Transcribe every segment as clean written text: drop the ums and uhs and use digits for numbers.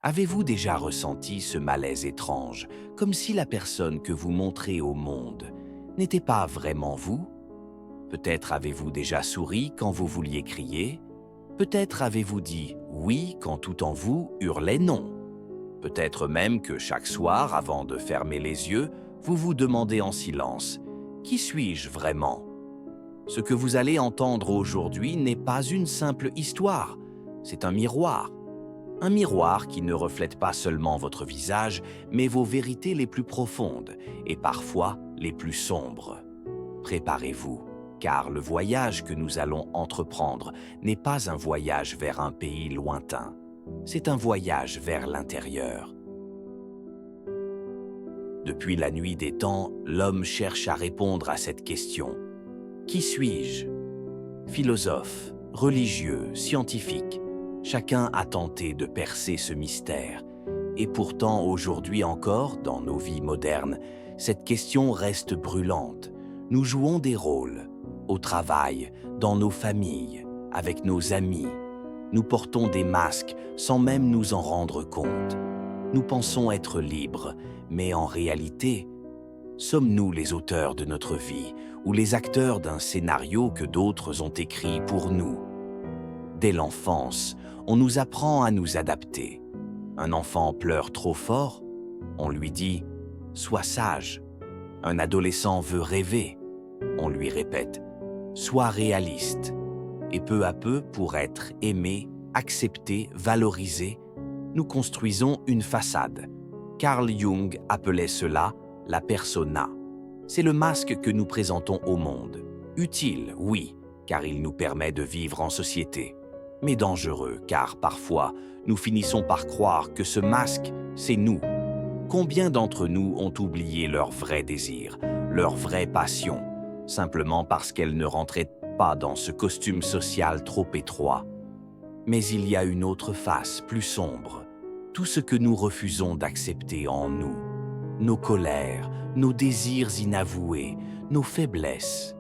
Avez-vous déjà ressenti ce malaise étrange, comme si la personne que vous montrez au monde n'était pas vraiment vous? Peut-être avez-vous déjà souri quand vous vouliez crier? Peut-être avez-vous dit oui quand tout en vous hurlait non? Peut-être même que chaque soir, avant de fermer les yeux, vous vous demandez en silence: qui suis-je vraiment? Ce que vous allez entendre aujourd'hui n'est pas une simple histoire, c'est un miroir. Un miroir qui ne reflète pas seulement votre visage, mais vos vérités les plus profondes et parfois les plus sombres. Préparez-vous, car le voyage que nous allons entreprendre n'est pas un voyage vers un pays lointain, c'est un voyage vers l'intérieur. Depuis la nuit des temps, l'homme cherche à répondre à cette question. Qui suis-je? Philosophes, religieux, scientifiques, chacun a tenté de percer ce mystère. Et pourtant, aujourd'hui encore, dans nos vies modernes, cette question reste brûlante. Nous jouons des rôles, au travail, dans nos familles, avec nos amis. Nous portons des masques sans même nous en rendre compte. Nous pensons être libres, mais en réalité, sommes-nous les auteurs de notre vie ou les acteurs d'un scénario que d'autres ont écrit pour nous? Dès l'enfance, on nous apprend à nous adapter. Un enfant pleure trop fort, on lui dit « Sois sage ». Un adolescent veut rêver, on lui répète « Sois réaliste ». Et peu à peu, pour être aimé, accepté, valorisé, nous construisons une façade. Carl Jung appelait cela la persona. C'est le masque que nous présentons au monde. Utile, oui, car il nous permet de vivre en société. Mais dangereux, car parfois, nous finissons par croire que ce masque, c'est nous. Combien d'entre nous ont oublié leur vrai désir, leur vraie passion, simplement parce qu'elles ne rentraient pas dans ce costume social trop étroit? Mais il y a une autre face, plus sombre. Tout ce que nous refusons d'accepter en nous. Nos colères, nos désirs inavoués, nos faiblesses.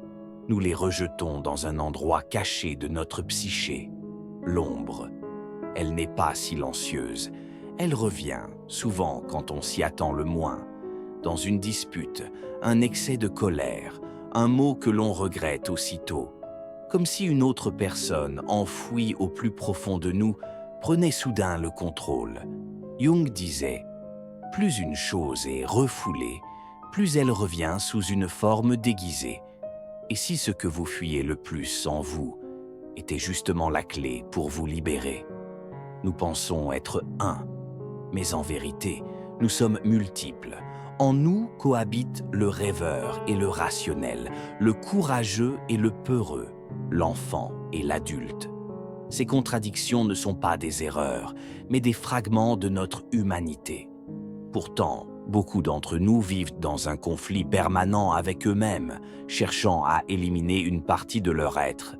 Nous les rejetons dans un endroit caché de notre psyché. L'ombre. Elle n'est pas silencieuse. Elle revient, souvent quand on s'y attend le moins. Dans une dispute, un excès de colère, un mot que l'on regrette aussitôt. Comme si une autre personne, enfouie au plus profond de nous, prenait soudain le contrôle. Jung disait « Plus une chose est refoulée, plus elle revient sous une forme déguisée. Et si ce que vous fuyez le plus en vous était justement la clé pour vous libérer? Nous pensons être un, mais en vérité, nous sommes multiples. En nous cohabitent le rêveur et le rationnel, le courageux et le peureux, l'enfant et l'adulte. Ces contradictions ne sont pas des erreurs, mais des fragments de notre humanité. Pourtant, beaucoup d'entre nous vivent dans un conflit permanent avec eux-mêmes, cherchant à éliminer une partie de leur être.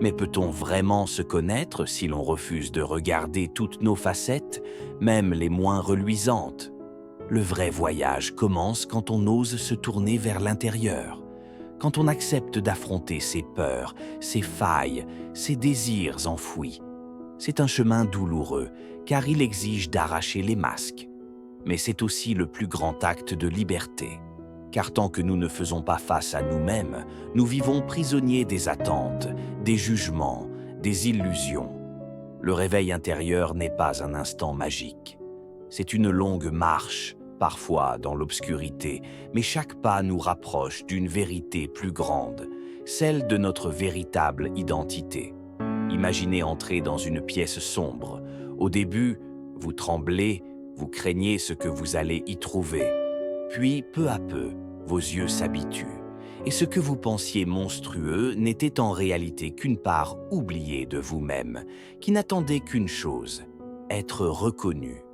Mais peut-on vraiment se connaître si l'on refuse de regarder toutes nos facettes, même les moins reluisantes? Le vrai voyage commence quand on ose se tourner vers l'intérieur, quand on accepte d'affronter ses peurs, ses failles, ses désirs enfouis. C'est un chemin douloureux, car il exige d'arracher les masques. Mais c'est aussi le plus grand acte de liberté. Car tant que nous ne faisons pas face à nous-mêmes, nous vivons prisonniers des attentes, des jugements, des illusions. Le réveil intérieur n'est pas un instant magique. C'est une longue marche, parfois dans l'obscurité, mais chaque pas nous rapproche d'une vérité plus grande, celle de notre véritable identité. Imaginez entrer dans une pièce sombre. Au début, vous tremblez, vous craignez ce que vous allez y trouver. Puis, peu à peu, vos yeux s'habituent. Et ce que vous pensiez monstrueux n'était en réalité qu'une part oubliée de vous-même, qui n'attendait qu'une chose, être reconnu.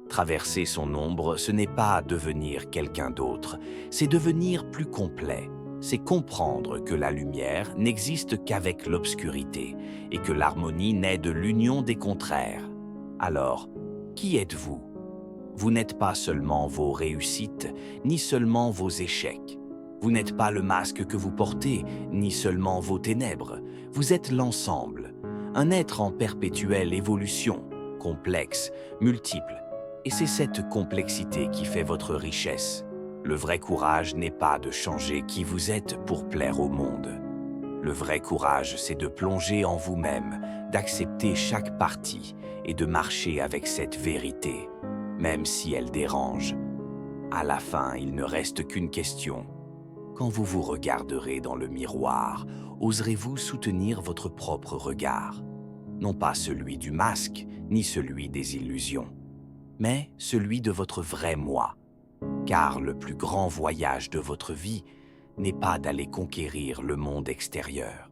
Traverser son ombre, ce n'est pas devenir quelqu'un d'autre, c'est devenir plus complet. C'est comprendre que la lumière n'existe qu'avec l'obscurité et que l'harmonie naît de l'union des contraires. Alors, qui êtes-vous? Vous n'êtes pas seulement vos réussites, ni seulement vos échecs. Vous n'êtes pas le masque que vous portez, ni seulement vos ténèbres. Vous êtes l'ensemble, un être en perpétuelle évolution, complexe, multiple, Et c'est cette complexité qui fait votre richesse. Le vrai courage n'est pas de changer qui vous êtes pour plaire au monde. Le vrai courage, c'est de plonger en vous-même, d'accepter chaque partie et de marcher avec cette vérité, même si elle dérange. À la fin, il ne reste qu'une question. Quand vous vous regarderez dans le miroir, oserez-vous soutenir votre propre regard? Non pas celui du masque, ni celui des illusions, mais celui de votre vrai moi. Car le plus grand voyage de votre vie n'est pas d'aller conquérir le monde extérieur,